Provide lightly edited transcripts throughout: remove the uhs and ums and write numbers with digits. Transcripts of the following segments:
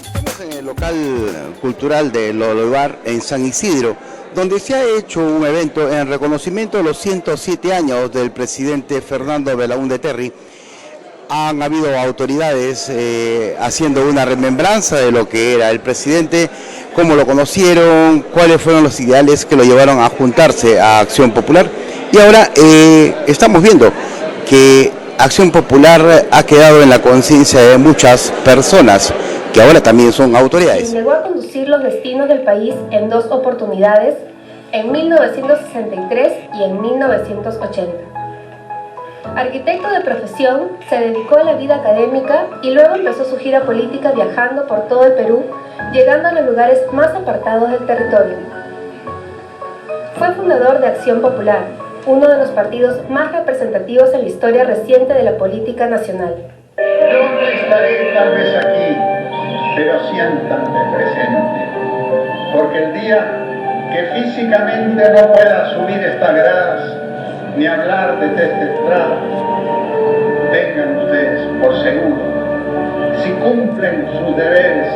Estamos en el local cultural de Loloibar en San Isidro, donde se ha hecho un evento en reconocimiento de los 107 años del presidente Fernando Belaúnde Terry. Han habido autoridades haciendo una remembranza de lo que era el presidente, cómo lo conocieron, cuáles fueron los ideales que lo llevaron a juntarse a Acción Popular. Y ahora estamos viendo que Acción Popular ha quedado en la conciencia de muchas personas que ahora también son autoridades. Llegó a conducir los destinos del país en dos oportunidades, en 1963 y en 1980. Arquitecto de profesión, se dedicó a la vida académica y luego empezó su gira política viajando por todo el Perú, llegando a los lugares más apartados del territorio. Fue fundador de Acción Popular, uno de los partidos más representativos en la historia reciente de la política nacional. Yo no estaré tal vez aquí, pero siéntanme presente, porque el día que físicamente no pueda subir estas gradas ni hablar desde este estrado, tengan ustedes por seguro, si cumplen sus deberes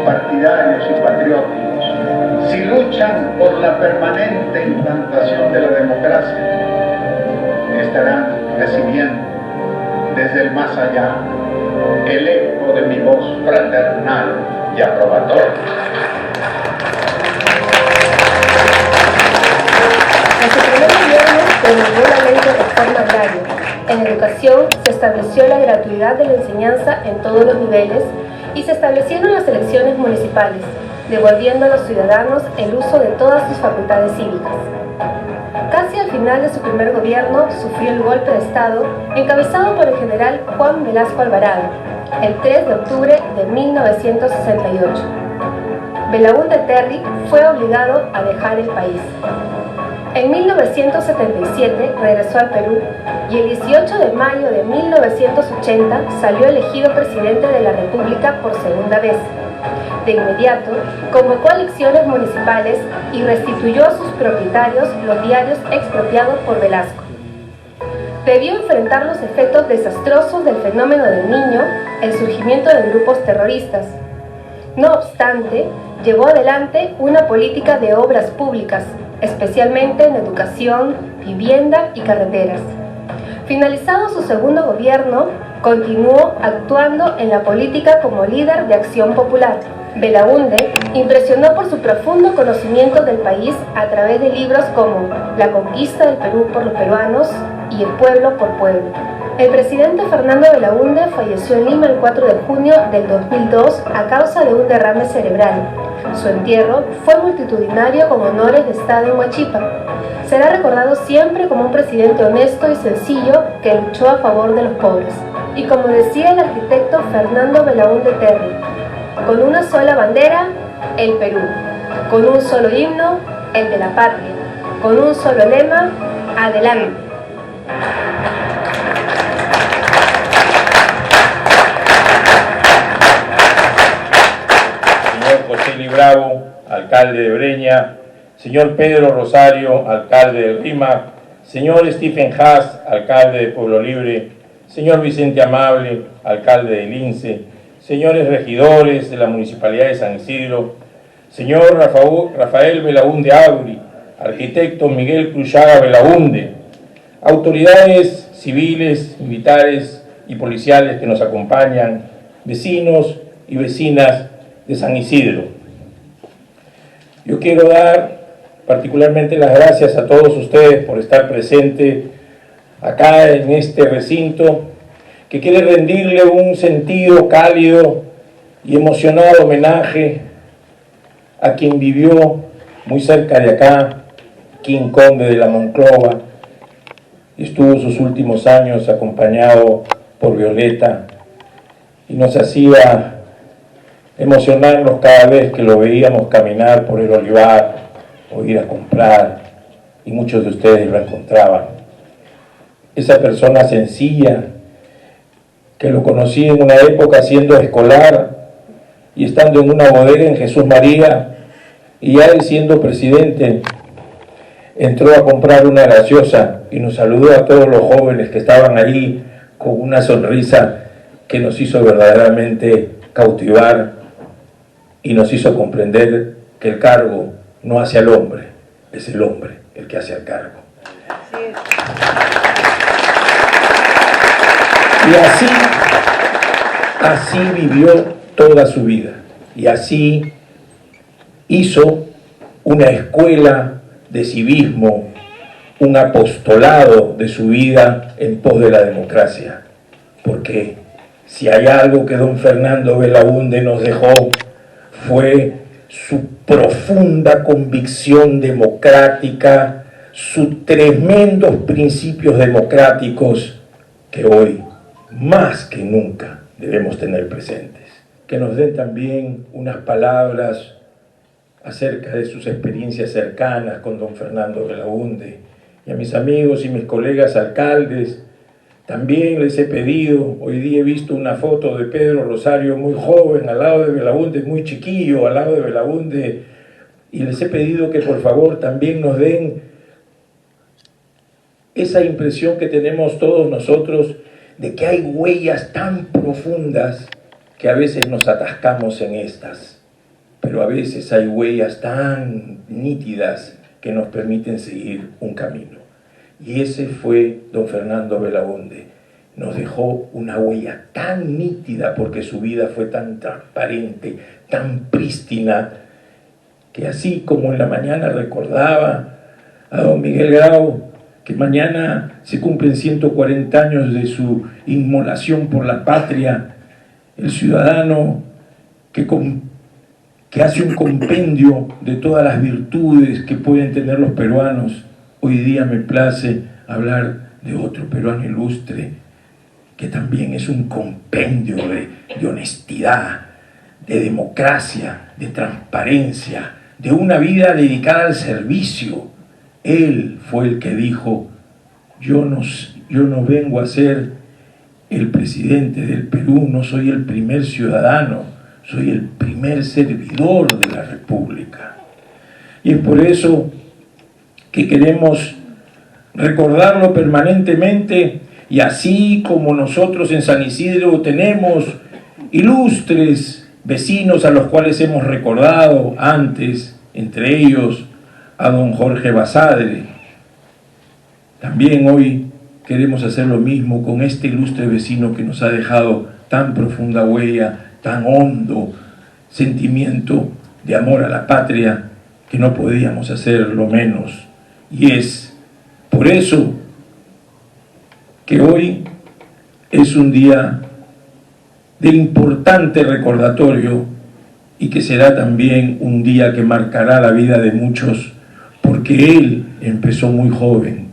partidarios y patrióticos, si luchan por la permanente implantación de la democracia, estarán recibiendo desde el más allá el eco de mi voz fraternal y aprobatoria. En su primer gobierno promulgó la ley de reforma agraria. En educación se estableció la gratuidad de la enseñanza en todos los niveles y se establecieron las elecciones municipales, devolviendo a los ciudadanos el uso de todas sus facultades cívicas. Casi al final de su primer gobierno sufrió el golpe de Estado encabezado por el general Juan Velasco Alvarado, el 3 de octubre de 1968. Belaúnde Terry fue obligado a dejar el país. En 1977 regresó al Perú y el 18 de mayo de 1980 salió elegido presidente de la República por segunda vez. De inmediato, convocó elecciones municipales y restituyó a sus propietarios los diarios expropiados por Velasco. Debió enfrentar los efectos desastrosos del fenómeno del Niño, el surgimiento de grupos terroristas. No obstante, llevó adelante una política de obras públicas, especialmente en educación, vivienda y carreteras. Finalizado su segundo gobierno, continuó actuando en la política como líder de Acción Popular. Belaúnde impresionó por su profundo conocimiento del país a través de libros como La conquista del Perú por los peruanos y El pueblo por pueblo. El presidente Fernando Belaúnde falleció en Lima el 4 de junio del 2002 a causa de un derrame cerebral. Su entierro fue multitudinario con honores de Estado en Huachipa. Será recordado siempre como un presidente honesto y sencillo que luchó a favor de los pobres. Y como decía el arquitecto Fernando Belaúnde Terry, con una sola bandera, el Perú. Con un solo himno, el de la patria. Con un solo lema, adelante. Señor José Li Bravo, alcalde de Breña, señor Pedro Rosario, alcalde de Rímac, señor Stephen Haas, alcalde de Pueblo Libre, señor Vicente Amable, alcalde de Lince, señores regidores de la Municipalidad de San Isidro, señor Rafael Belaúnde Auri, arquitecto Miguel Cruchaga Belaúnde, autoridades civiles, militares y policiales que nos acompañan, vecinos y vecinas de San Isidro. Yo quiero dar particularmente las gracias a todos ustedes por estar presentes acá en este recinto que quiere rendirle un sentido cálido y emocionado homenaje a quien vivió muy cerca de acá, King Conde de la Monclova, y estuvo sus últimos años acompañado por Violeta y nos hacía emocionarnos cada vez que lo veíamos caminar por el olivar o ir a comprar, y muchos de ustedes lo encontraban. Esa persona sencilla que lo conocí en una época siendo escolar y estando en una bodega en Jesús María, y ya él siendo presidente, entró a comprar una gaseosa y nos saludó a todos los jóvenes que estaban ahí con una sonrisa que nos hizo verdaderamente cautivar y nos hizo comprender que el cargo no hace al hombre, es el hombre el que hace al cargo. Y así vivió toda su vida, y así hizo una escuela de civismo, un apostolado de su vida en pos de la democracia. Porque si hay algo que don Fernando Belaúnde nos dejó, fue su profunda convicción democrática, sus tremendos principios democráticos que hoy, más que nunca, debemos tener presentes. Que nos den también unas palabras acerca de sus experiencias cercanas con don Fernando Belaúnde. Y a mis amigos y mis colegas alcaldes, también les he pedido, hoy día he visto una foto de Pedro Rosario muy joven, al lado de Belaúnde, muy chiquillo, al lado de Belaúnde, y les he pedido que por favor también nos den esa impresión que tenemos todos nosotros de que hay huellas tan profundas que a veces nos atascamos en estas, pero a veces hay huellas tan nítidas que nos permiten seguir un camino. Y ese fue don Fernando Belaúnde. Nos dejó una huella tan nítida porque su vida fue tan transparente, tan prístina, que así como en la mañana recordaba a don Miguel Grau, que mañana se cumplen 140 años de su inmolación por la patria, el ciudadano que hace un compendio de todas las virtudes que pueden tener los peruanos. Hoy día me place hablar de otro peruano ilustre, que también es un compendio de honestidad, de democracia, de transparencia, de una vida dedicada al servicio. Él fue el que dijo, yo no vengo a ser el presidente del Perú, no soy el primer ciudadano, soy el primer servidor de la República. Y es por eso que queremos recordarlo permanentemente, y así como nosotros en San Isidro tenemos ilustres vecinos a los cuales hemos recordado antes, entre ellos a don Jorge Basadre, también hoy queremos hacer lo mismo con este ilustre vecino que nos ha dejado tan profunda huella, tan hondo sentimiento de amor a la patria, que no podíamos hacer lo menos. Y es por eso que hoy es un día de importante recordatorio, y que será también un día que marcará la vida de muchos, porque él empezó muy joven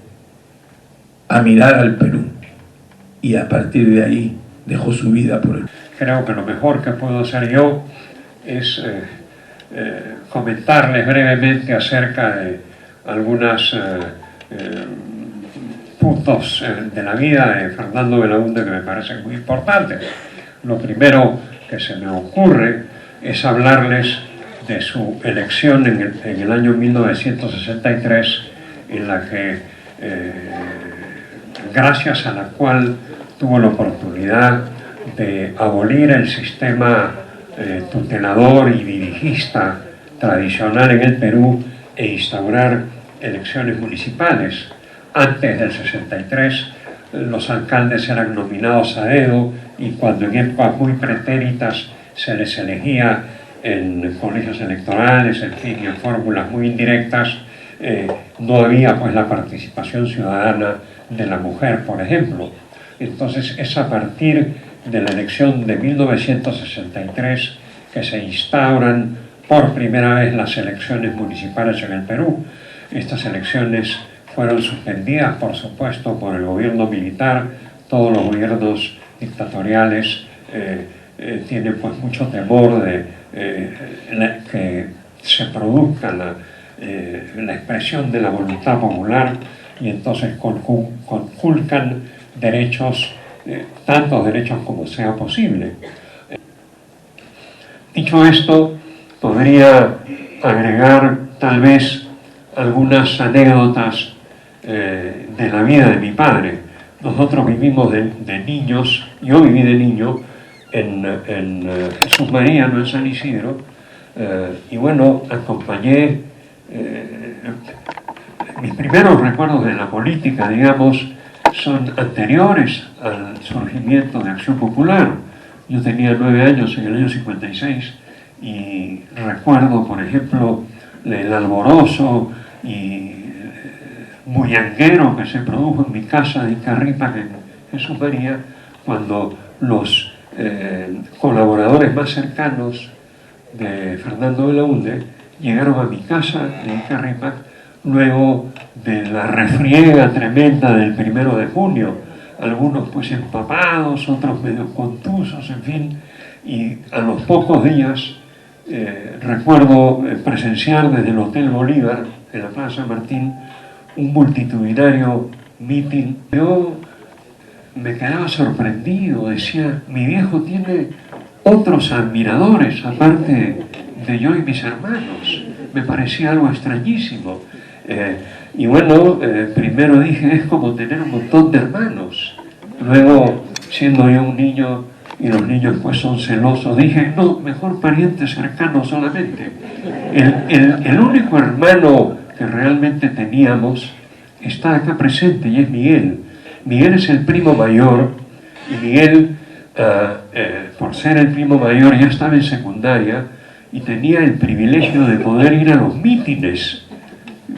a mirar al Perú y a partir de ahí dejó su vida por él. Creo que lo mejor que puedo hacer yo es comentarles brevemente acerca de algunos puntos de la vida de Fernando Belaúnde que me parecen muy importantes. Lo primero que se me ocurre es hablarles de su elección en el año 1963, en la que, gracias a la cual tuvo la oportunidad de abolir el sistema tutelador y dirigista tradicional en el Perú e instaurar elecciones municipales. Antes del 63 los alcaldes eran nominados a dedo, y cuando en épocas muy pretéritas se les elegía en colegios electorales, en fin, en fórmulas muy indirectas, no había pues la participación ciudadana de la mujer, por ejemplo. Entonces es a partir de la elección de 1963 que se instauran por primera vez las elecciones municipales en el Perú. Estas elecciones fueron suspendidas, por supuesto, por el gobierno militar. Todos los gobiernos dictatoriales tienen pues mucho temor de que se produzca la expresión de la voluntad popular, y entonces conculcan derechos, tantos derechos como sea posible. Dicho esto, podría agregar tal vez algunas anécdotas de la vida de mi padre. Nosotros vivimos de niños, yo viví de niño en Jesús María, no en San Isidro, y bueno, acompañé, mis primeros recuerdos de la política, digamos, son anteriores al surgimiento de Acción Popular. Yo tenía 9 años en el año 56 y recuerdo, por ejemplo, el alborozo y bullanguero que se produjo en mi casa de Icarripa, en Jesús María, cuando los colaboradores más cercanos de Fernando Belaúnde llegaron a mi casa de Icarripa luego de la refriega tremenda del 1 de junio, algunos pues empapados, otros medio contusos, en fin, y a los pocos días recuerdo presenciar desde el Hotel Bolívar, en la Plaza San Martín, un multitudinario mitin. Yo me quedaba sorprendido, decía, mi viejo tiene otros admiradores aparte de yo y mis hermanos. Me parecía algo extrañísimo. Y bueno, primero dije, es como tener un montón de hermanos. Luego, siendo yo un niño y los niños pues son celosos, dije, no, mejor pariente cercano solamente. El único hermano que realmente teníamos está acá presente y es Miguel. Miguel es el primo mayor y Miguel, por ser el primo mayor, ya estaba en secundaria y tenía el privilegio de poder ir a los mítines,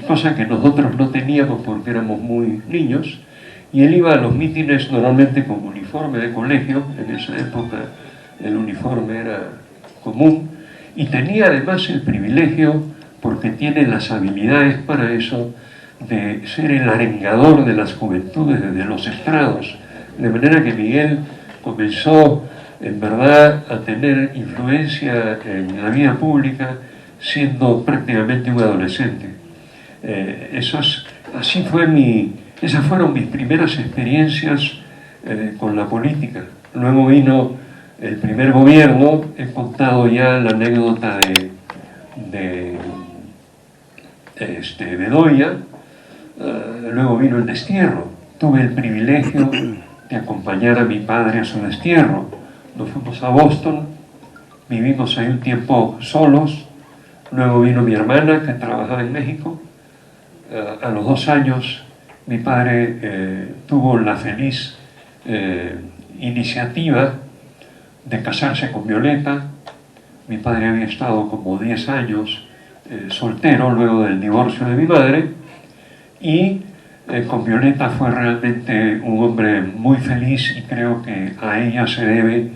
cosa que nosotros no teníamos porque éramos muy niños, y él iba a los mítines normalmente con uniforme de colegio. En esa época el uniforme era común, y tenía además el privilegio, porque tiene las habilidades para eso, de ser el arengador de las juventudes desde los estrados, de manera que Miguel comenzó en verdad a tener influencia en la vida pública siendo prácticamente un adolescente. Esas fueron mis primeras experiencias con la política. Luego vino el primer gobierno, he contado ya la anécdota de Bedoya. Luego vino el destierro. Tuve el privilegio de acompañar a mi padre a su destierro. Nos fuimos a Boston, vivimos ahí un tiempo solos. Luego vino mi hermana, que trabajaba en México. A los 2 años mi padre tuvo la feliz iniciativa de casarse con Violeta. Mi padre había estado como 10 años soltero luego del divorcio de mi madre, y con Violeta fue realmente un hombre muy feliz, y creo que a ella se debe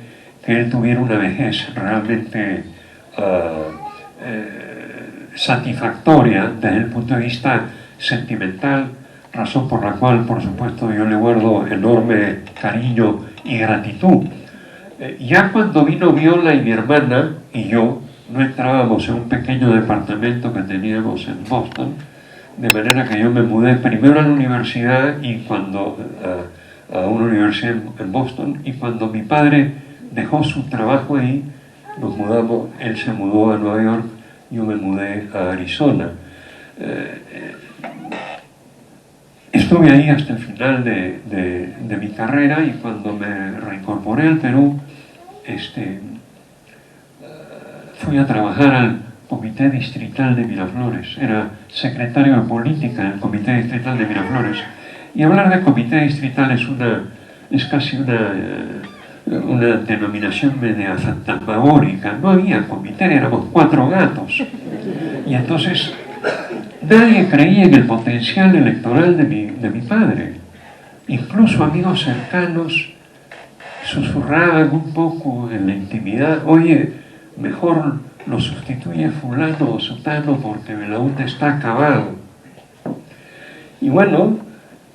que él tuviera una vejez realmente satisfactoria desde el punto de vista sentimental, razón por la cual, por supuesto, yo le guardo enorme cariño y gratitud. Ya cuando vino Viola y mi hermana y yo, no entrábamos en un pequeño departamento que teníamos en Boston, de manera que yo me mudé primero a la universidad y a una universidad en Boston, y cuando mi padre dejó su trabajo ahí, nos mudamos. Él se mudó a Nueva York, yo me mudé a Arizona. Estuve ahí hasta el final de mi carrera, y cuando me reincorporé al Perú, fui a trabajar al Comité Distrital de Miraflores. Era secretario de política del Comité Distrital de Miraflores. Y hablar de Comité Distrital es casi una denominación media fantasmagórica. No había comité, éramos 4 gatos. Y entonces nadie creía en el potencial electoral de mi padre. Incluso amigos cercanos susurraban un poco en la intimidad: oye, mejor lo sustituye fulano o sutano porque Belaúnde está acabado. Y bueno,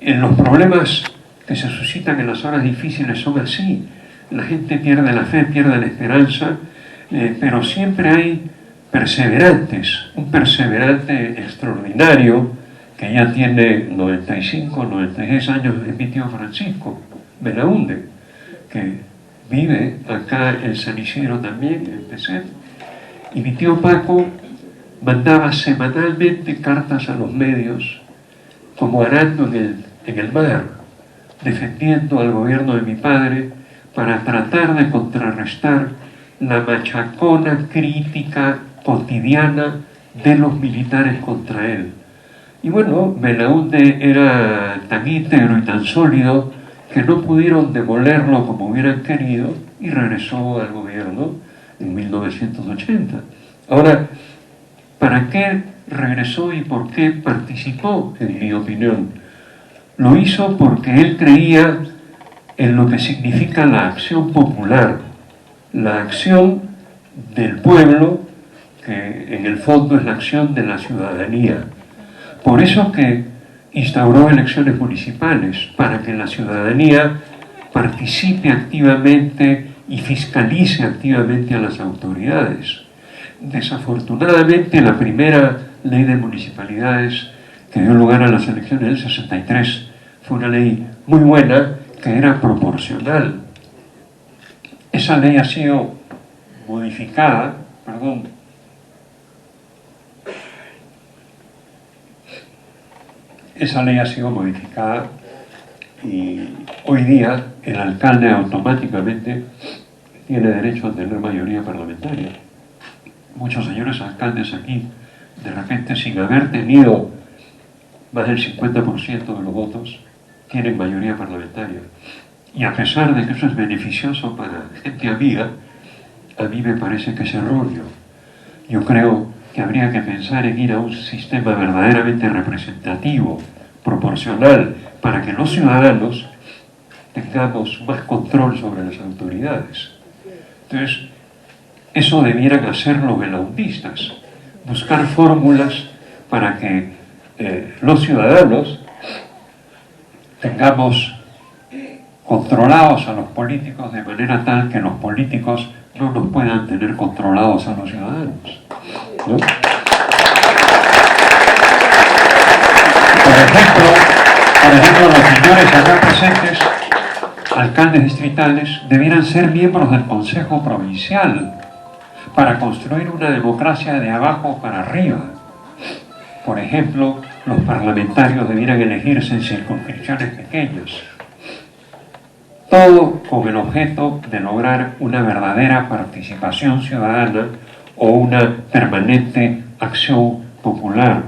los problemas que se suscitan en las horas difíciles son así. La gente pierde la fe, pierde la esperanza, pero siempre hay perseverantes. Un perseverante extraordinario que ya tiene 95, 96 años, es mi tío Francisco Belaúnde, que vive acá en San Isidro también, en Peset. Y mi tío Paco mandaba semanalmente cartas a los medios, como arando en el mar, defendiendo al gobierno de mi padre para tratar de contrarrestar la machacona crítica cotidiana de los militares contra él. Y bueno, Belaúnde era tan íntegro y tan sólido que no pudieron demolerlo como hubieran querido y regresó al gobierno en 1980. Ahora, ¿para qué regresó y por qué participó, en mi opinión? Lo hizo porque él creía en lo que significa la acción popular, la acción del pueblo, que en el fondo es la acción de la ciudadanía. Por eso que instauró elecciones municipales, para que la ciudadanía participe activamente y fiscalice activamente a las autoridades. Desafortunadamente, la primera ley de municipalidades que dio lugar a las elecciones del 63 fue una ley muy buena, que era proporcional. Esa ley ha sido modificada, Esa ley ha sido modificada y hoy día el alcalde automáticamente tiene derecho a tener mayoría parlamentaria. Muchos señores alcaldes aquí, de repente, sin haber tenido más del 50% de los votos, tienen mayoría parlamentaria. Y a pesar de que eso es beneficioso para gente amiga, a mí me parece que es erróneo. Yo creo que habría que pensar en ir a un sistema verdaderamente representativo, proporcional, para que los ciudadanos tengamos más control sobre las autoridades. Entonces, eso debieran hacer los belaundistas, buscar fórmulas para que los ciudadanos tengamos controlados a los políticos de manera tal que los políticos no nos puedan tener controlados a los ciudadanos, ¿no? Por ejemplo, los señores acá presentes, alcaldes distritales, debieran ser miembros del Consejo Provincial para construir una democracia de abajo para arriba. Por ejemplo, los parlamentarios debieran elegirse en circunscripciones pequeñas. Todo con el objeto de lograr una verdadera participación ciudadana o una permanente acción popular.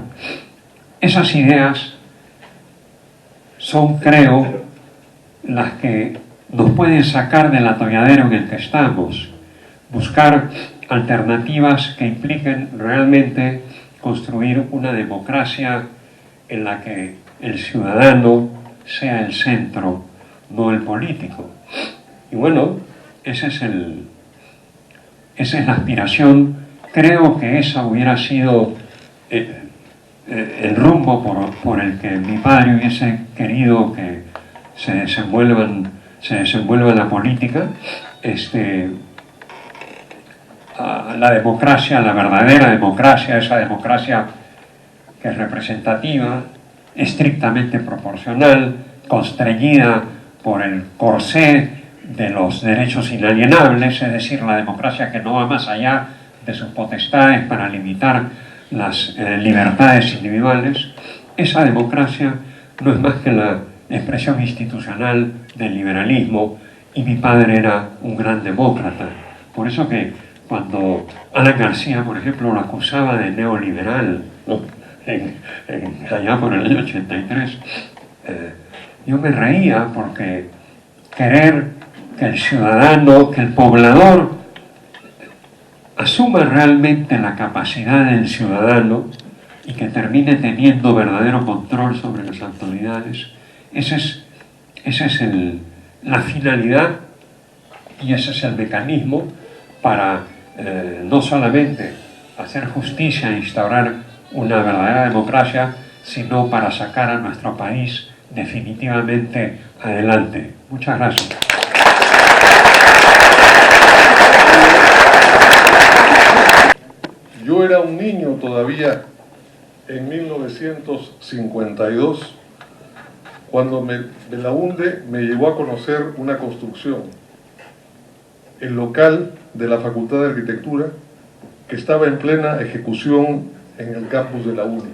Esas ideas son, creo, las que nos pueden sacar del atolladero en el que estamos. Buscar alternativas que impliquen realmente construir una democracia en la que el ciudadano sea el centro, no el político. Y bueno, esa es la aspiración. Creo que esa hubiera sido el rumbo por el que mi padre hubiese querido que se desenvuelva la política. La democracia, la verdadera democracia, esa democracia que es representativa, estrictamente proporcional, constreñida por el corsé de los derechos inalienables, es decir, la democracia que no va más allá de sus potestades para limitar las libertades individuales. Esa democracia no es más que la expresión institucional del liberalismo, y mi padre era un gran demócrata. Por eso que cuando Alan García, por ejemplo, lo acusaba de neoliberal, ¿no? Allá por el año 83, yo me reía, porque querer que el ciudadano, que el poblador asuma realmente la capacidad del ciudadano y que termine teniendo verdadero control sobre las autoridades, esa es la finalidad y ese es el mecanismo para no solamente hacer justicia e instaurar una verdadera democracia, sino para sacar a nuestro país definitivamente adelante. Muchas gracias. Yo era un niño todavía en 1952 cuando Belaúnde me llevó a conocer una construcción, el local de la Facultad de Arquitectura, que estaba en plena ejecución en el campus de la UNI.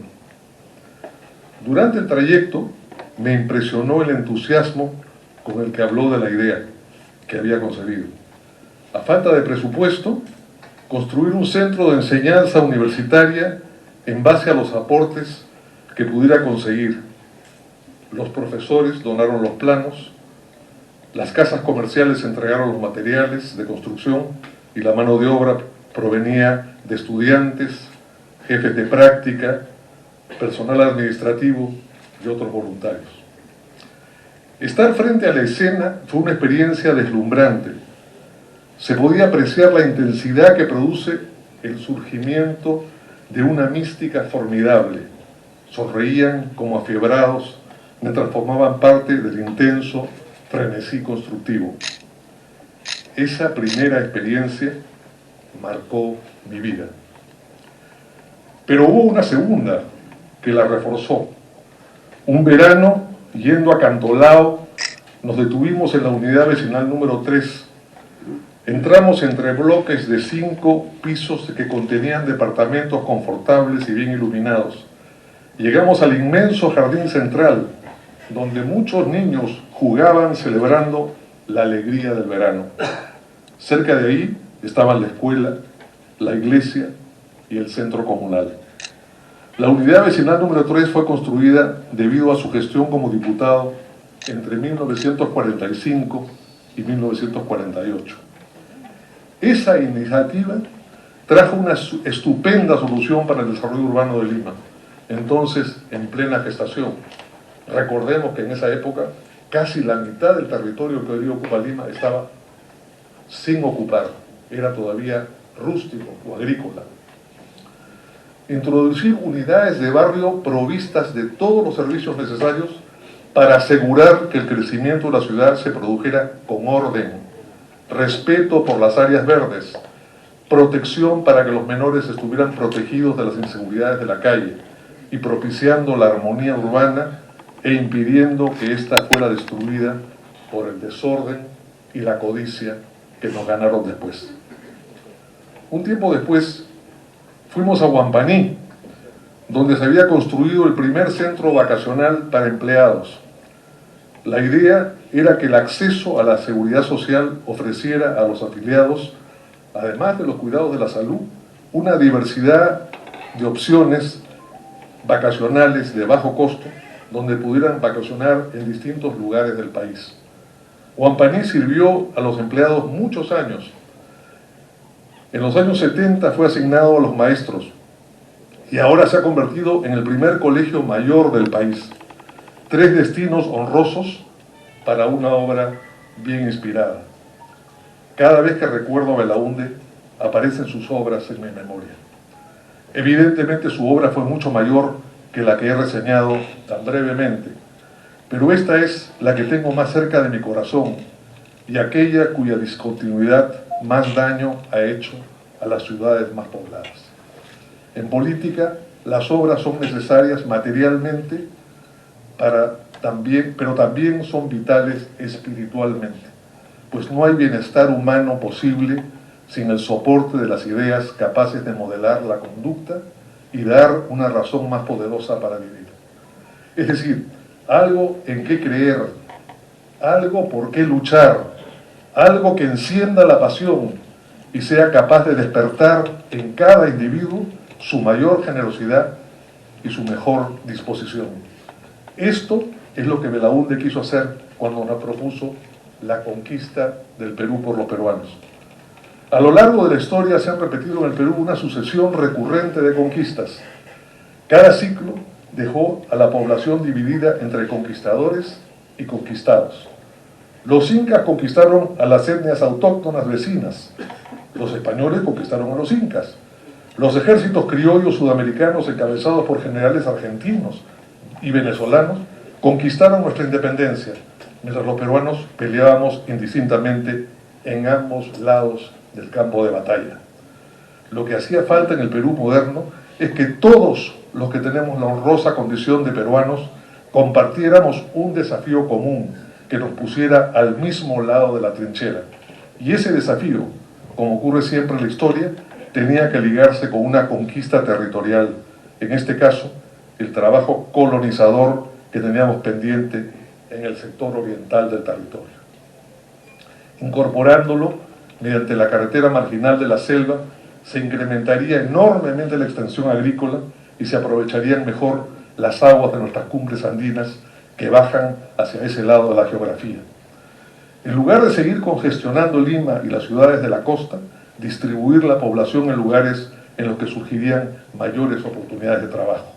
Durante el trayecto me impresionó el entusiasmo con el que habló de la idea que había concebido. A falta de presupuesto, construir un centro de enseñanza universitaria en base a los aportes que pudiera conseguir. Los profesores donaron los planos, las casas comerciales entregaron los materiales de construcción y la mano de obra provenía de estudiantes, jefes de práctica, personal administrativo y otros voluntarios. Estar frente a la escena fue una experiencia deslumbrante. Se podía apreciar la intensidad que produce el surgimiento de una mística formidable. Sonreían como afiebrados mientras formaban parte del intenso frenesí constructivo. Esa primera experiencia marcó mi vida. Pero hubo una segunda que la reforzó. Un verano, yendo a Cantolao, nos detuvimos en la unidad vecinal número 3. Entramos entre bloques de 5 pisos que contenían departamentos confortables y bien iluminados. Llegamos al inmenso jardín central, donde muchos niños jugaban celebrando la alegría del verano. Cerca de ahí estaban la escuela, la iglesia y el centro comunal. La unidad vecinal número 3 fue construida debido a su gestión como diputado entre 1945 y 1948. Esa iniciativa trajo una estupenda solución para el desarrollo urbano de Lima, entonces en plena gestación. Recordemos que en esa época casi la mitad del territorio que hoy día ocupa Lima estaba sin ocupar, era todavía rústico o agrícola. Introducir unidades de barrio provistas de todos los servicios necesarios para asegurar que el crecimiento de la ciudad se produjera con orden, respeto por las áreas verdes, protección para que los menores estuvieran protegidos de las inseguridades de la calle y propiciando la armonía urbana e impidiendo que ésta fuera destruida por el desorden y la codicia que nos ganaron después. Un tiempo después fuimos a Huampaní, donde se había construido el primer centro vacacional para empleados. La idea era que el acceso a la seguridad social ofreciera a los afiliados, además de los cuidados de la salud, una diversidad de opciones vacacionales de bajo costo, donde pudieran vacacionar en distintos lugares del país. Huampaní sirvió a los empleados muchos años. En los años 70 fue asignado a los maestros y ahora se ha convertido en el primer colegio mayor del país. 3 destinos honrosos para una obra bien inspirada. Cada vez que recuerdo a Belaúnde, aparecen sus obras en mi memoria. Evidentemente su obra fue mucho mayor que la que he reseñado tan brevemente, pero esta es la que tengo más cerca de mi corazón y aquella cuya discontinuidad más daño ha hecho a las ciudades más pobladas. En política, las obras son necesarias materialmente, pero también son vitales espiritualmente, pues no hay bienestar humano posible sin el soporte de las ideas capaces de modelar la conducta y dar una razón más poderosa para vivir. Es decir, algo en qué creer, algo por qué luchar, algo que encienda la pasión y sea capaz de despertar en cada individuo su mayor generosidad y su mejor disposición. Esto es lo que Belaúnde quiso hacer cuando nos propuso la conquista del Perú por los peruanos. A lo largo de la historia se han repetido en el Perú una sucesión recurrente de conquistas. Cada ciclo dejó a la población dividida entre conquistadores y conquistados. Los incas conquistaron a las etnias autóctonas vecinas. Los españoles conquistaron a los incas. Los ejércitos criollos sudamericanos encabezados por generales argentinos y venezolanos conquistaron nuestra independencia, mientras los peruanos peleábamos indistintamente en ambos lados del campo de batalla. Lo que hacía falta en el Perú moderno es que todos los que tenemos la honrosa condición de peruanos compartiéramos un desafío común que nos pusiera al mismo lado de la trinchera. Y ese desafío, como ocurre siempre en la historia, tenía que ligarse con una conquista territorial, en este caso, el trabajo colonizador que teníamos pendiente en el sector oriental del territorio. Incorporándolo mediante la carretera marginal de la selva, se incrementaría enormemente la extensión agrícola y se aprovecharían mejor las aguas de nuestras cumbres andinas que bajan hacia ese lado de la geografía. En lugar de seguir congestionando Lima y las ciudades de la costa, distribuir la población en lugares en los que surgirían mayores oportunidades de trabajo.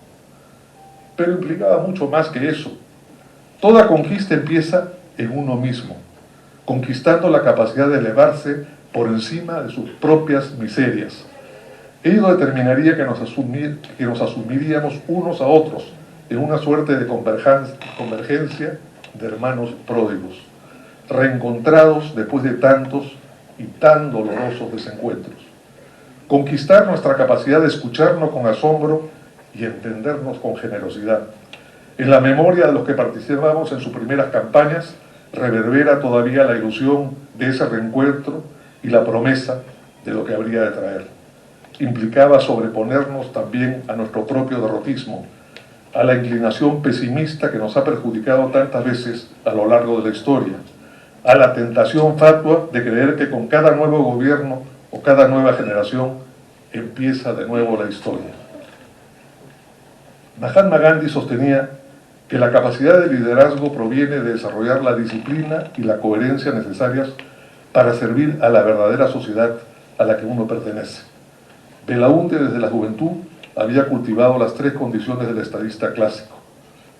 Pero implicaba mucho más que eso. Toda conquista empieza en uno mismo, conquistando la capacidad de elevarse por encima de sus propias miserias. Ello determinaría que nos asumiríamos unos a otros en una suerte de convergencia de hermanos pródigos, reencontrados después de tantos y tan dolorosos desencuentros. Conquistar nuestra capacidad de escucharnos con asombro y entendernos con generosidad. En la memoria de los que participamos en sus primeras campañas, reverbera todavía la ilusión de ese reencuentro y la promesa de lo que habría de traer. Implicaba sobreponernos también a nuestro propio derrotismo, a la inclinación pesimista que nos ha perjudicado tantas veces a lo largo de la historia, a la tentación fatua de creer que con cada nuevo gobierno o cada nueva generación empieza de nuevo la historia. Mahatma Gandhi sostenía que la capacidad de liderazgo proviene de desarrollar la disciplina y la coherencia necesarias para servir a la verdadera sociedad a la que uno pertenece. Belaúnde desde la juventud había cultivado las tres condiciones del estadista clásico: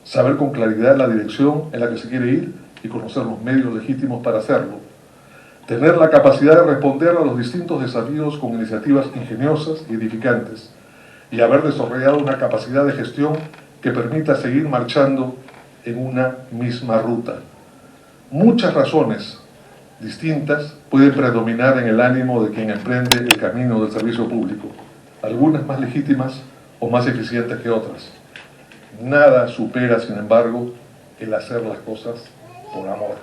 saber con claridad la dirección en la que se quiere ir y conocer los medios legítimos para hacerlo, tener la capacidad de responder a los distintos desafíos con iniciativas ingeniosas y edificantes, y haber desarrollado una capacidad de gestión que permita seguir marchando en una misma ruta. Muchas razones distintas pueden predominar en el ánimo de quien emprende el camino del servicio público, algunas más legítimas o más eficientes que otras. Nada supera, sin embargo, el hacer las cosas por amor.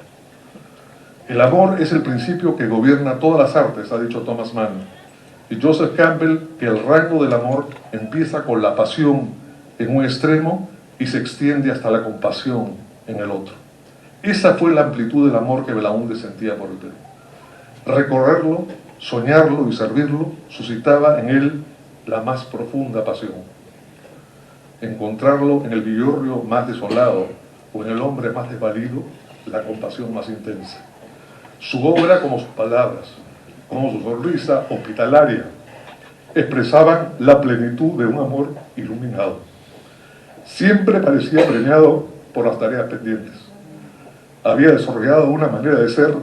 El amor es el principio que gobierna todas las artes, ha dicho Thomas Mann, y Joseph Campbell que el rango del amor empieza con la pasión en un extremo y se extiende hasta la compasión en el otro. Esa fue la amplitud del amor que Belaúnde sentía por el Perú. Recorrerlo, soñarlo y servirlo suscitaba en él la más profunda pasión. Encontrarlo en el villorrio más desolado o en el hombre más desvalido, la compasión más intensa. Su obra, como sus palabras, como su sonrisa hospitalaria, expresaban la plenitud de un amor iluminado. Siempre parecía premiado por las tareas pendientes. Había desarrollado una manera de ser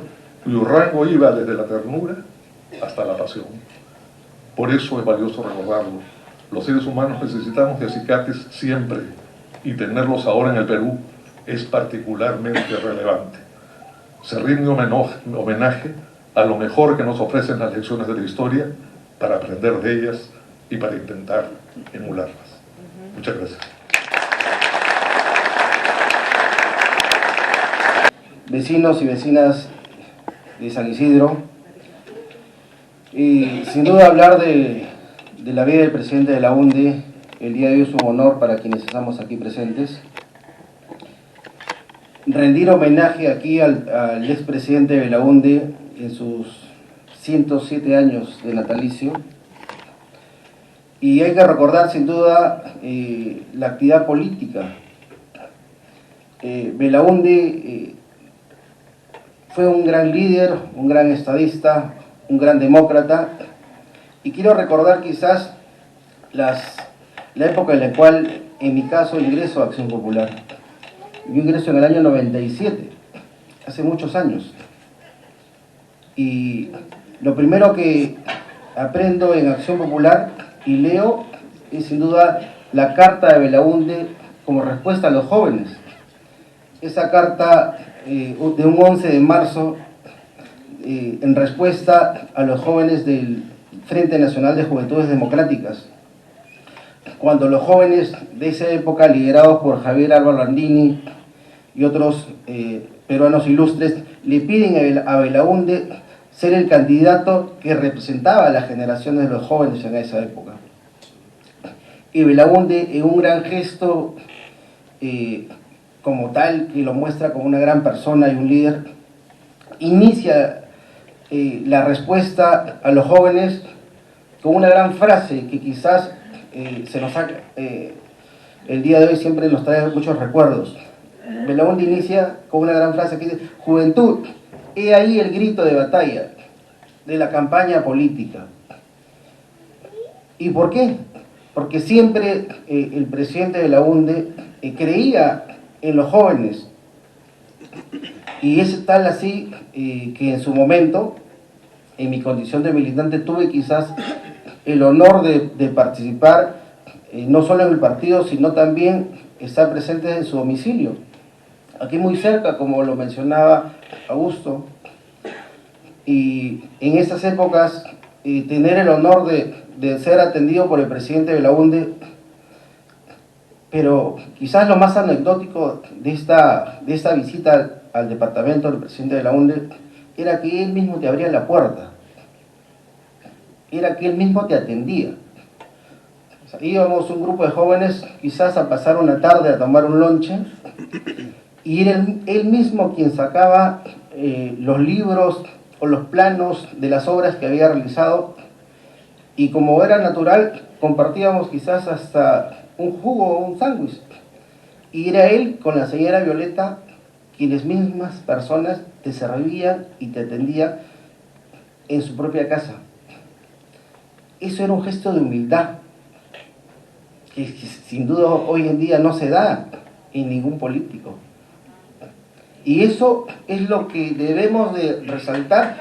cuyo rango iba desde la ternura hasta la pasión. Por eso es valioso recordarlo. Los seres humanos necesitamos de acicates siempre, y tenerlos ahora en el Perú es particularmente relevante. Se rinde homenaje a lo mejor que nos ofrecen las lecciones de la historia para aprender de ellas y para intentar emularlas. Muchas gracias. Vecinos y vecinas de San Isidro, y sin duda hablar de la vida del presidente de la UNDE el día de hoy es un honor para quienes estamos aquí presentes. Rendir homenaje aquí al expresidente de la UNDE en sus 107 años de natalicio, y hay que recordar sin duda la actividad política. Belaúnde fue un gran líder, un gran estadista, un gran demócrata, y quiero recordar quizás la época en la cual, en mi caso, ingreso a Acción Popular. Yo ingreso en el año 97, hace muchos años, y lo primero que aprendo en Acción Popular y leo es sin duda la carta de Belaúnde como respuesta a los jóvenes. Esa carta de un 11 de marzo en respuesta a los jóvenes del Frente Nacional de Juventudes Democráticas, cuando los jóvenes de esa época, liderados por Javier Álvaro Landini y otros peruanos ilustres, le piden a Belaúnde ser el candidato que representaba a las generaciones de los jóvenes en esa época. y Belaúnde, en un gran gesto como tal, que lo muestra como una gran persona y un líder, inicia la respuesta a los jóvenes con una gran frase que quizás se nos ha, el día de hoy siempre nos trae muchos recuerdos. Belaúnde inicia con una gran frase que dice: juventud, he ahí el grito de batalla de la campaña política. ¿Y por qué? Porque siempre el presidente Belaúnde creía en los jóvenes, y es tal así que en su momento, en mi condición de militante, tuve quizás el honor de participar no solo en el partido, sino también estar presente en su domicilio, aquí muy cerca, como lo mencionaba Augusto. Y en esas épocas tener el honor de ser atendido por el presidente Belaúnde, pero quizás lo más anecdótico de esta visita al departamento del presidente Belaúnde era que él mismo te abría la puerta, era que él mismo te atendía. O sea, íbamos un grupo de jóvenes quizás a pasar una tarde a tomar un lonche, y era él mismo quien sacaba los libros o los planos de las obras que había realizado, y como era natural, compartíamos quizás hasta un jugo o un sándwich, y era él con la señora Violeta quienes mismas personas te servían y te atendían en su propia casa. Eso era un gesto de humildad que sin duda hoy en día no se da en ningún político. Y eso es lo que debemos de resaltar.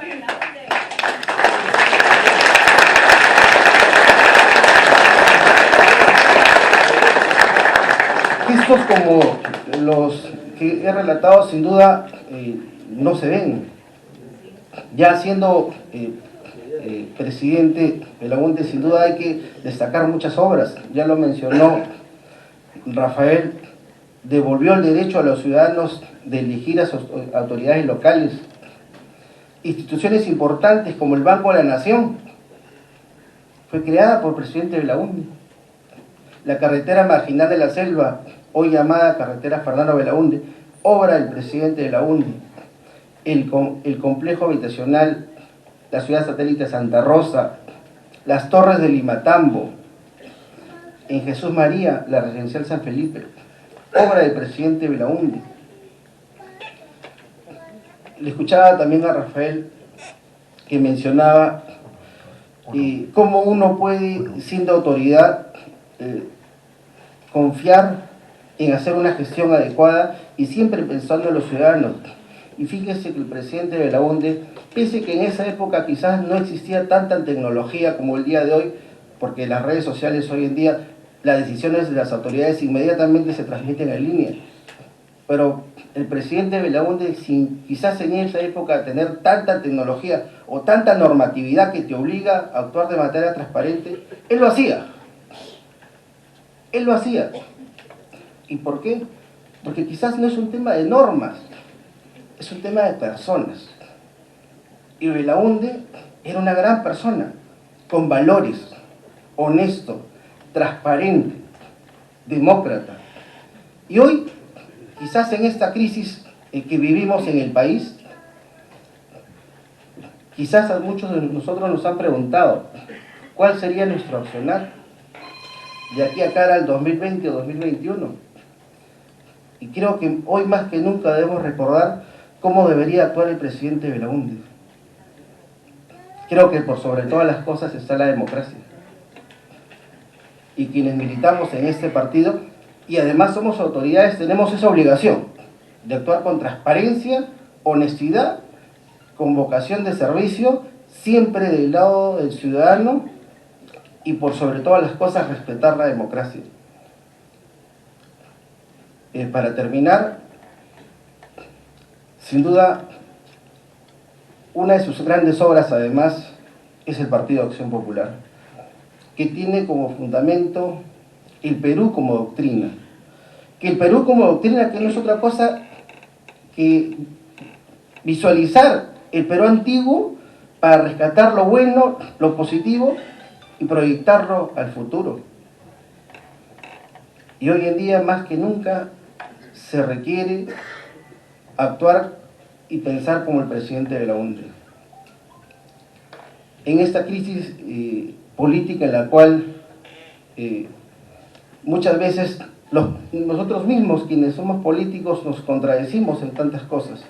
Gestos como los que he relatado sin duda no se ven. Ya siendo presidente Belaúnde, sin duda hay que destacar muchas obras. Ya lo mencionó Rafael, devolvió el derecho a los ciudadanos de elegir a sus autoridades locales. Instituciones importantes como el Banco de la Nación fue creada por el presidente Belaúnde. La carretera marginal de la Selva, hoy llamada carretera Fernando Belaúnde, obra del presidente Belaúnde. El complejo habitacional, la ciudad satélite Santa Rosa, las torres de Limatambo, en Jesús María, la residencial San Felipe, obra del presidente Belaúnde. Le escuchaba también a Rafael que mencionaba cómo uno puede, siendo autoridad, confiar en hacer una gestión adecuada y siempre pensando en los ciudadanos. Y fíjese que el presidente Belaúnde, pese que en esa época quizás no existía tanta tecnología como el día de hoy, porque las redes sociales hoy en día, las decisiones de las autoridades inmediatamente se transmiten en línea, pero el presidente Belaúnde, sin quizás en esa época tener tanta tecnología o tanta normatividad que te obliga a actuar de manera transparente, él lo hacía. Él lo hacía. ¿Y por qué? Porque quizás no es un tema de normas, es un tema de personas. Y Belaúnde era una gran persona, con valores, honesto, transparente, demócrata. Y hoy, quizás en esta crisis que vivimos en el país, quizás a muchos de nosotros nos han preguntado cuál sería nuestro accionar de aquí a cara al 2020 o 2021. Y creo que hoy más que nunca debemos recordar cómo debería actuar el presidente Belaúnde. Creo que por sobre todas las cosas está la democracia. Y quienes militamos en este partido, y además somos autoridades, tenemos esa obligación de actuar con transparencia, honestidad, con vocación de servicio, siempre del lado del ciudadano y por sobre todas las cosas respetar la democracia. Para terminar, sin duda, una de sus grandes obras además es el Partido Acción Popular, que tiene como fundamento el Perú como doctrina. Que el Perú como doctrina que no es otra cosa que visualizar el Perú antiguo para rescatar lo bueno, lo positivo y proyectarlo al futuro. Y hoy en día, más que nunca, se requiere actuar y pensar como el presidente Belaúnde. En esta crisis política en la cual muchas veces nosotros mismos, quienes somos políticos, nos contradecimos en tantas cosas.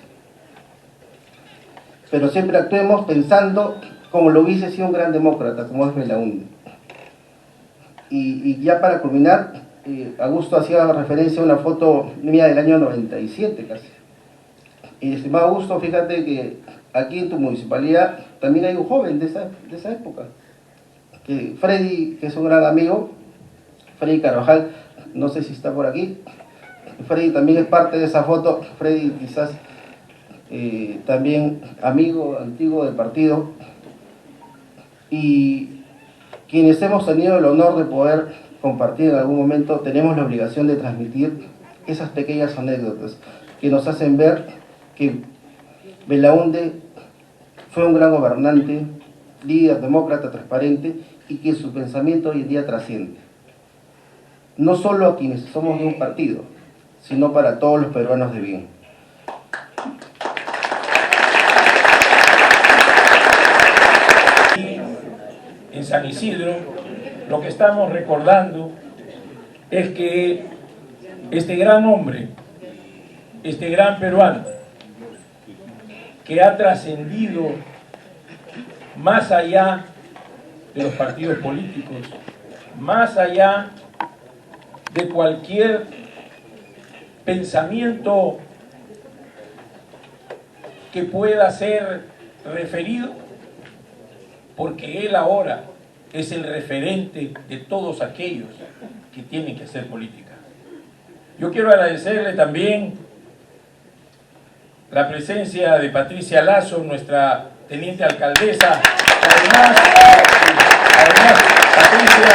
Pero siempre actuemos pensando como lo hubiese sido un gran demócrata, como es Belaúnde. Y ya para culminar, Augusto hacía referencia a una foto mía del año 97 casi. Y estimado Augusto, fíjate que aquí en tu municipalidad también hay un joven de esa época. Que Freddy, que es un gran amigo, Freddy Carvajal, no sé si está por aquí. Freddy también es parte de esa foto. Freddy quizás también amigo antiguo del partido. Y quienes hemos tenido el honor de poder compartir en algún momento, tenemos la obligación de transmitir esas pequeñas anécdotas que nos hacen ver que Belaúnde fue un gran gobernante, líder, demócrata, transparente, y que su pensamiento hoy en día trasciende. No solo a quienes somos de un partido, sino para todos los peruanos de bien. En San Isidro, lo que estamos recordando es que este gran hombre, este gran peruano, que ha trascendido más allá de los partidos políticos, más allá de cualquier pensamiento que pueda ser referido, porque él ahora es el referente de todos aquellos que tienen que hacer política. Yo quiero agradecerle también la presencia de Patricia Lazo, nuestra teniente alcaldesa. Además Patricia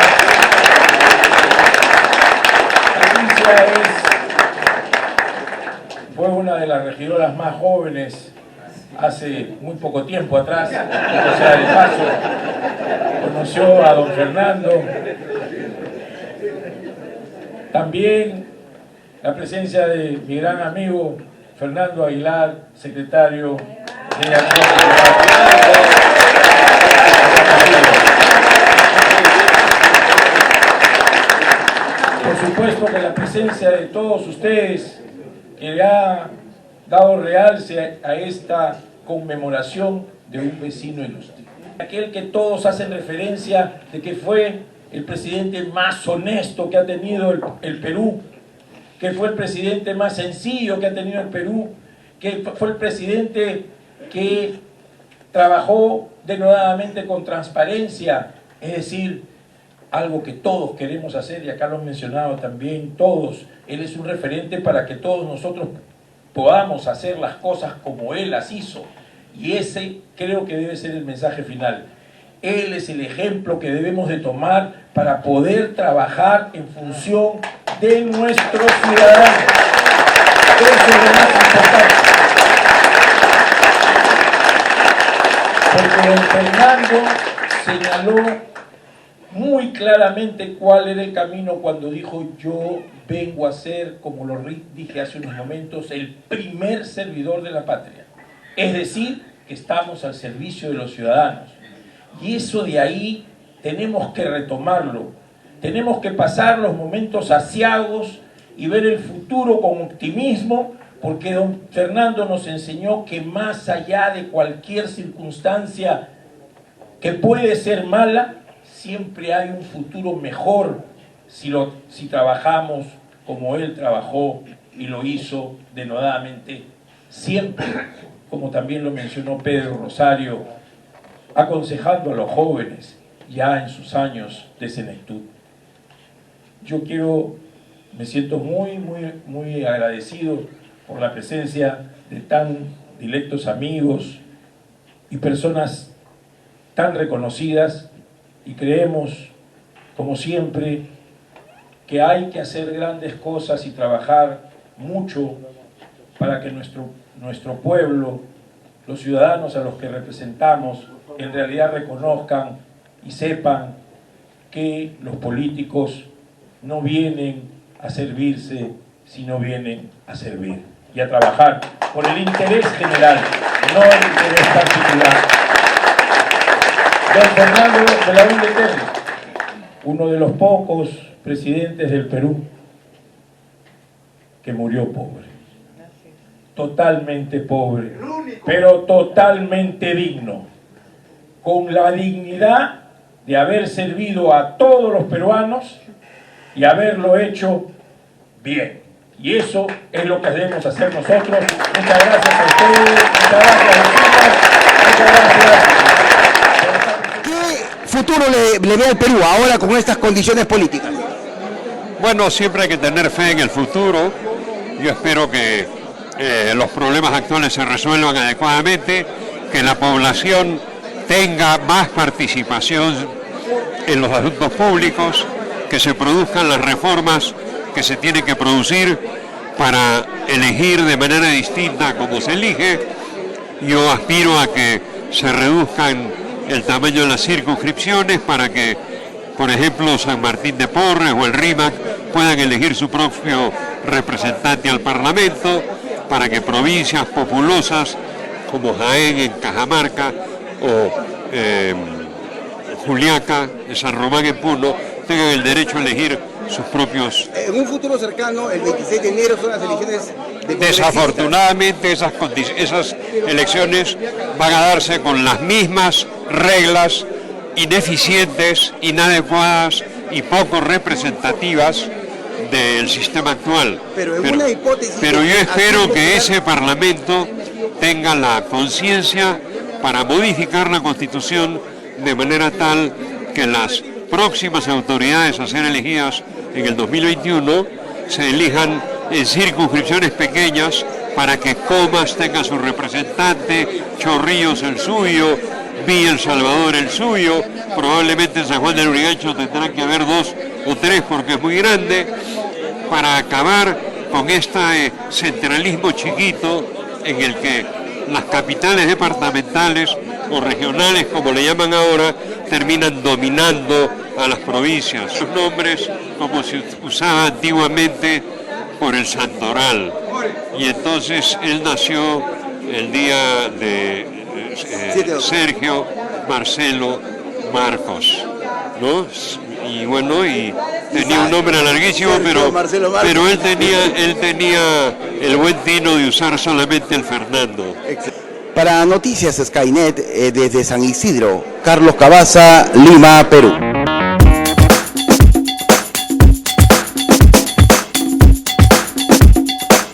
fue una de las regidoras más jóvenes hace muy poco tiempo atrás, o sea, de paso, conoció a don Fernando. También la presencia de mi gran amigo Fernando Aguilar, secretario de Acción Cultural. Por supuesto que la presencia de todos ustedes, que le ha dado realce a esta conmemoración de un vecino ilustre. Aquel que todos hacen referencia de que fue el presidente más honesto que ha tenido el Perú, que fue el presidente más sencillo que ha tenido el Perú, que fue el presidente que trabajó denodadamente con transparencia, es decir, algo que todos queremos hacer, y acá lo han mencionado también todos. Él es un referente para que todos nosotros podamos hacer las cosas como él las hizo, y ese creo que debe ser el mensaje final. Él es el ejemplo que debemos de tomar para poder trabajar en función de nuestros ciudadanos. Eso es lo más importante. Porque don Fernando señaló muy claramente cuál era el camino cuando dijo: yo vengo a ser, como lo dije hace unos momentos, el primer servidor de la patria. Es decir, que estamos al servicio de los ciudadanos. Y eso de ahí tenemos que retomarlo. Tenemos que pasar los momentos aciagos y ver el futuro con optimismo, porque don Fernando nos enseñó que más allá de cualquier circunstancia que puede ser mala, siempre hay un futuro mejor si trabajamos como él trabajó y lo hizo denodadamente, siempre, como también lo mencionó Pedro Rosario, aconsejando a los jóvenes ya en sus años de senectud. Yo me siento muy agradecido por la presencia de tan directos amigos y personas tan reconocidas, y creemos, como siempre, que hay que hacer grandes cosas y trabajar mucho para que nuestro pueblo, los ciudadanos a los que representamos, en realidad reconozcan y sepan que los políticos no vienen a servirse si no vienen a servir y a trabajar por el interés general, no el interés particular. Don Fernando Belaúnde Terry, uno de los pocos presidentes del Perú que murió pobre, totalmente pobre, pero totalmente digno, con la dignidad de haber servido a todos los peruanos y haberlo hecho bien. Y eso es lo que debemos hacer nosotros. Muchas gracias a ustedes, muchas gracias, muchas gracias. ¿Qué futuro le ve al Perú ahora con estas condiciones políticas? Bueno, siempre hay que tener fe en el futuro. Yo espero que los problemas actuales se resuelvan adecuadamente, que la población tenga más participación en los asuntos públicos, que se produzcan las reformas que se tienen que producir para elegir de manera distinta como se elige. Yo aspiro a que se reduzcan el tamaño de las circunscripciones para que, por ejemplo, San Martín de Porres o el RIMAC puedan elegir su propio representante al Parlamento, para que provincias populosas como Jaén en Cajamarca o Juliaca, San Román en Puno, tengan el derecho a elegir sus propios... En un futuro cercano, el 26 de enero, son las elecciones de... Desafortunadamente esas elecciones van a darse con las mismas reglas ineficientes, inadecuadas y poco representativas del sistema actual. Pero yo espero que ese Parlamento tenga la conciencia para modificar la Constitución de manera tal que las próximas autoridades a ser elegidas en el 2021 se elijan en circunscripciones pequeñas para que Comas tenga su representante, Chorrillos el suyo, Villa El Salvador el suyo, probablemente en San Juan del Urigancho tendrán que haber 2 o 3 porque es muy grande, para acabar con este centralismo chiquito en el que las capitales departamentales o regionales, como le llaman ahora, terminan dominando a las provincias. Sus nombres, como se usaba antiguamente, por el santoral. Y entonces él nació el día de Sergio Marcelo Marcos, ¿no? Y bueno, y tenía un nombre larguísimo, pero él tenía el buen tino de usar solamente el Fernando. Para Noticias Skynet, desde San Isidro, Carlos Cabaza, Lima, Perú.